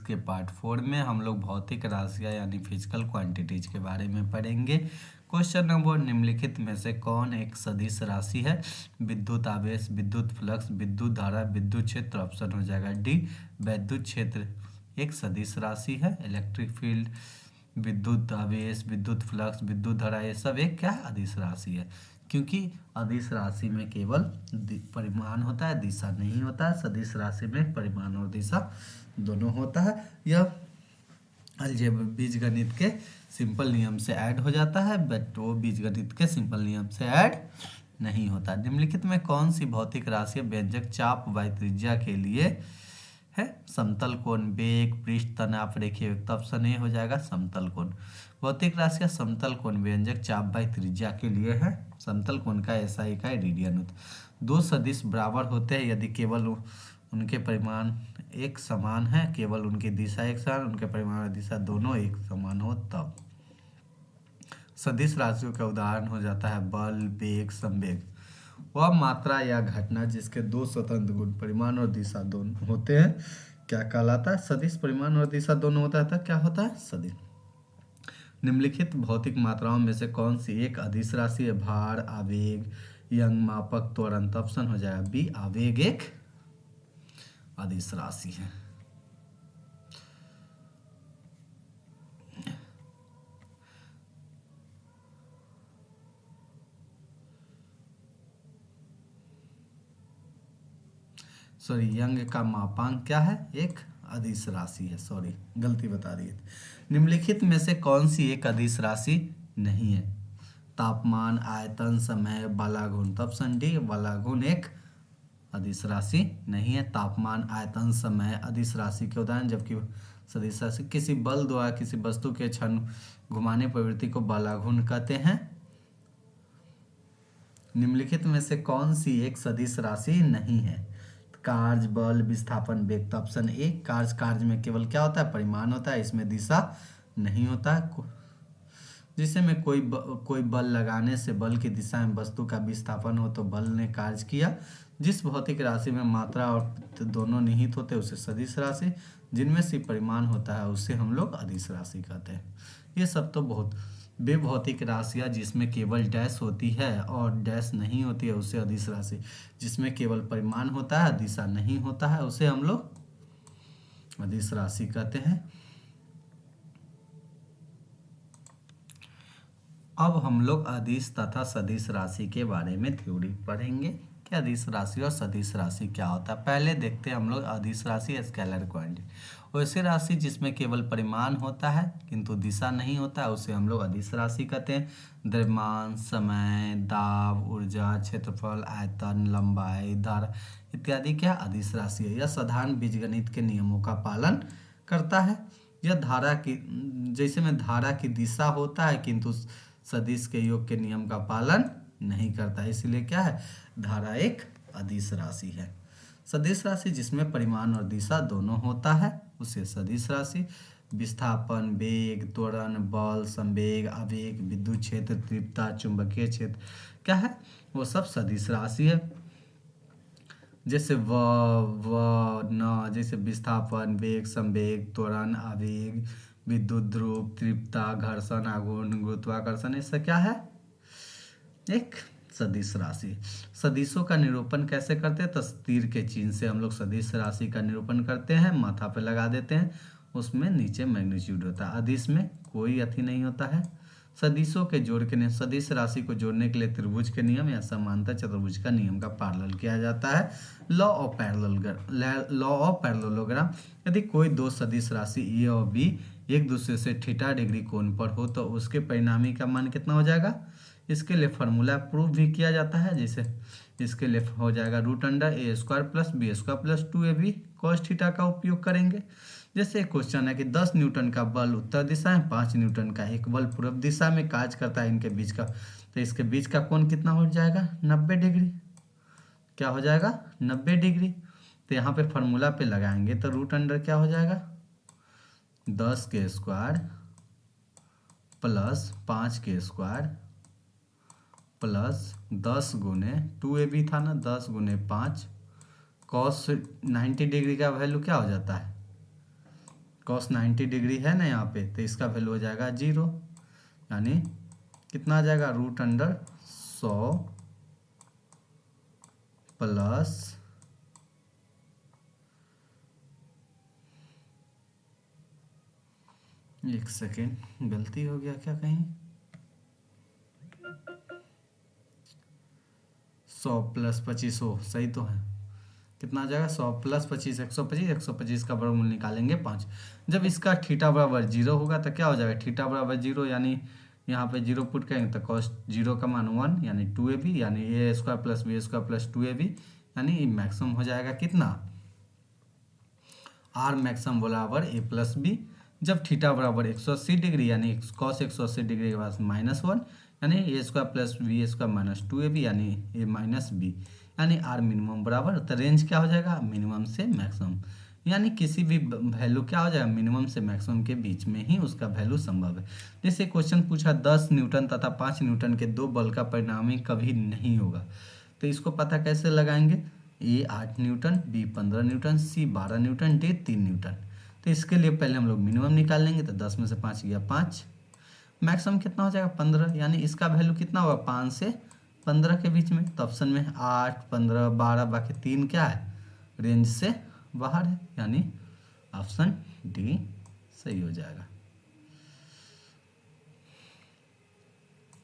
के पार्ट 4 में हम लोग भौतिक राशियाँ यानी फिजिकल क्वांटिटीज के बारे में पढ़ेंगे। क्वेश्चन नंबर, निम्नलिखित में से कौन एक सदिश राशि है? विद्युत आवेश, विद्युत फ्लक्स, विद्युत धारा, विद्युत क्षेत्र। ऑप्शन हो जाएगा डी, वैद्युत क्षेत्र एक सदिश राशि है। इलेक्ट्रिक फील्ड, विद्युत आवेश, विद्युत फ्लक्स, विद्युत धारा, ये सब एक क्या है? अदिश राशि है। क्योंकि अदिश राशि में केवल परिमाण होता है, दिशा नहीं होता है। सदिश राशि में परिमाण और दिशा दोनों होता है। यह अलजेब्रा बीजगणित के सिंपल नियम से ऐड हो जाता है, बट वो बीजगणित के सिंपल नियम से ऐड नहीं होता। निम्नलिखित में कौन सी भौतिक राशि व्यंजक चाप वाई त्रिज्या के लिए है? समतल कोण, वेग, पृष्ठ तनाव, रेखीय वेग। ऑप्शन ए हो जाएगा समतल कोण। भौतिक राशि का समतल कोण व्यंजक चाप बाई त्रिज्या के लिए है। समतल कोण का ऐसा इकाई रेडियन होता है। दो सदिश बराबर होते हैं यदि केवल उनके परिमाण एक समान है, केवल उनकी दिशा एक समान, उनके परिमाण और दिशा दोनों एक समान हो तब। सदिश राशियों का उदाहरण हो जाता है बल, वेग, संवेग। वह मात्रा या घटना जिसके दो स्वतंत्र गुण परिमाण और दिशा दोनों होते हैं क्या कहलाता है? सदिश। परिमाण और दिशा दोनों होता है तो क्या होता है? सदिश। निम्नलिखित भौतिक मात्राओं में से कौन सी एक अदिश राशि है? भार, आवेग, यंग मापक, त्वरण। ऑप्शन हो जाएगा बी, आवेग एक अदिश राशि है। सॉरी, यंग का मापांक क्या है? एक अदिश राशि है। सॉरी, गलती बता दी है। निम्नलिखित में से कौन सी एक अदिश राशि नहीं है? तापमान, आयतन, समय, बलाघूर्ण। ऑप्शन डी, बलाघूर्ण एक अदिश राशि नहीं है। तापमान, आयतन, समय अदिश राशि के उदाहरण, जबकि सदिश राशि किसी बल द्वारा किसी वस्तु के क्षण घुमाने प्रवृत्ति को बलाघूर्ण कहते हैं। निम्नलिखित में से कौन सी एक सदिश राशि नहीं है? कार्य, बल, विस्थापन, वेग। ऑप्शन ए, कार्य में केवल क्या होता है? परिमाण होता है, इसमें दिशा नहीं होता है। जिसे में कोई बल लगाने से बल की दिशा में वस्तु का विस्थापन हो तो बल ने कार्य किया। जिस भौतिक राशि में मात्रा और दोनों निहित होते हैं उसे सदिश राशि, जिनमें से परिमाण होता है उसे हम लोग अदिश राशि कहते हैं। ये सब तो बहुत वे भौतिक राशियाँ जिसमें केवल डैश होती है और डैश नहीं होती है उसे अदिश राशि, जिसमें केवल परिमाण होता है दिशा नहीं होता है उसे हम लोग अदिश राशि कहते हैं। अब हम लोग अदिश तथा सदिश राशि के बारे में थ्योरी पढ़ेंगे कि अदिश राशि और सदिश राशि क्या होता है। पहले देखते हैं हम लोग अदिश राशि स्केलर क्वांटिटी। वैसे राशि जिसमें केवल परिमाण होता है किंतु दिशा नहीं होता है उसे हम लोग अदिश राशि कहते हैं। द्रव्यमान, समय, दाब, ऊर्जा, क्षेत्रफल, आयतन, लंबाई, धारा इत्यादि क्या अदिश राशि है। यह साधारण बीजगणित के नियमों का पालन करता है। यह धारा की जैसे में धारा की दिशा होता है किंतु सदिश के योग के नियम का पालन नहीं करता, इसलिए क्या है? धारा एक अदिश राशि है। सदिश राशि जिसमें परिमाण और दिशा दोनों होता है उसे सदिश राशि। विस्थापन, वेग, त्वरण, बल, संवेग, आवेग, विद्युत क्षेत्र, तीव्रता, चुंबकीय क्षेत्र क्या है? वो सब सदिश राशि है। जैसे न, जैसे विस्थापन, वेग, संवेग, त्वरण, आवेग, विद्युत ध्रुव, तीव्रता, घर्षण, आघूर्ण, गुरुत्वाकर्षण, इससे क्या है? एक सदिश राशि। सदिशों का निरूपण कैसे करते हैं? तो तीर के चिन्ह से हम लोग सदिश राशि का निरूपण करते हैं, माथा पे लगा देते हैं, उसमें नीचे मैग्नीट्यूड होता है। अदिश में कोई अति नहीं होता है। सदिशों के जोड़ के नियम, सदिश राशि को जोड़ने के लिए त्रिभुज के नियम या समांतर चतुर्भुज का नियम का पालन किया जाता है। Law of parallelogram. यदि कोई दो सदिश राशि ए और बी एक दूसरे से थीटा डिग्री कोण पर हो तो उसके परिणामी का मान कितना हो जाएगा? इसके लिए फार्मूला प्रूव भी किया जाता है। जैसे इसके लिए हो जाएगा √a² plus b² plus 2ab cos theta का उपयोग करेंगे। जैसे एक क्वेश्चन है कि 10 न्यूटन का बल उत्तर दिशा में, 5 न्यूटन का एक बल पूर्व दिशा में कार्य करता है, इनके बीच का, तो इसके बीच का कोण कितना हो जाएगा? 90 डिग्री। क्या हो जाएगा? 90 डिग्री। तो यहाँ पे फार्मूला पे लगाएंगे तो √, क्या हो जाएगा? 10² प्लस 5² प्लस 10 गुने 2ab था ना, 10 गुने 5 cos 90 डिग्री का वैल्यू क्या हो जाता है? cos 90 डिग्री है ना यहाँ पे, तो इसका वैल्यू हो जाएगा 0, यानी कितना आ जाएगा, √100 प्लस एक सेकेंड, गलती हो गया क्या कहीं, 100 प्लस 25, सही तो है, कितना आ जाएगा 100 प्लस 25, 125, 125 का वर्गमूल निकालेंगे 5। जब इसका थीटा बराबर 0 होगा तो क्या हो जाएगा, थीटा बराबर 0 यानी यहाँ पे 0 पुट करेंगे तो cos 0 का मान 1 यानी 2ab, यानी a² plus b² plus 2ab, यानी मैक्सिमम हो जाएगा कितना, आर मैक्सिमम बराबर a प्लस बी। जब थीटा बराबर 180 डिग्री यानी cos 180 डिग्री के बाद -1 यानी a² plus b² minus 2ab यानी a माइनस बी, यानी आर मिनिमम बराबर, तो रेंज क्या हो जाएगा, मिनिमम से मैक्सिमम, यानी किसी भी वैल्यू क्या हो जाएगा, मिनिमम से मैक्सिमम के बीच में ही उसका वैल्यू संभव है। जैसे क्वेश्चन पूछा 10 न्यूटन तथा 5 न्यूटन के दो बल का परिणामी कभी नहीं होगा, तो इसको पता कैसे लगाएंगे, ए 8 न्यूटन, बी 15 न्यूटन, सी 12 न्यूटन, डी 3 न्यूटन। तो इसके लिए पहले हम लोग मिनिमम निकाल लेंगे, तो 10 में से 5 गया 5, मैक्सिमम कितना हो जाएगा 15, यानी इसका वैल्यू कितना होगा 5 से 15 के बीच में। तो ऑप्शन में 8, 15, 12 बाकी 3 क्या है, रेंज से बाहर है, यानी ऑप्शन डी सही हो जाएगा।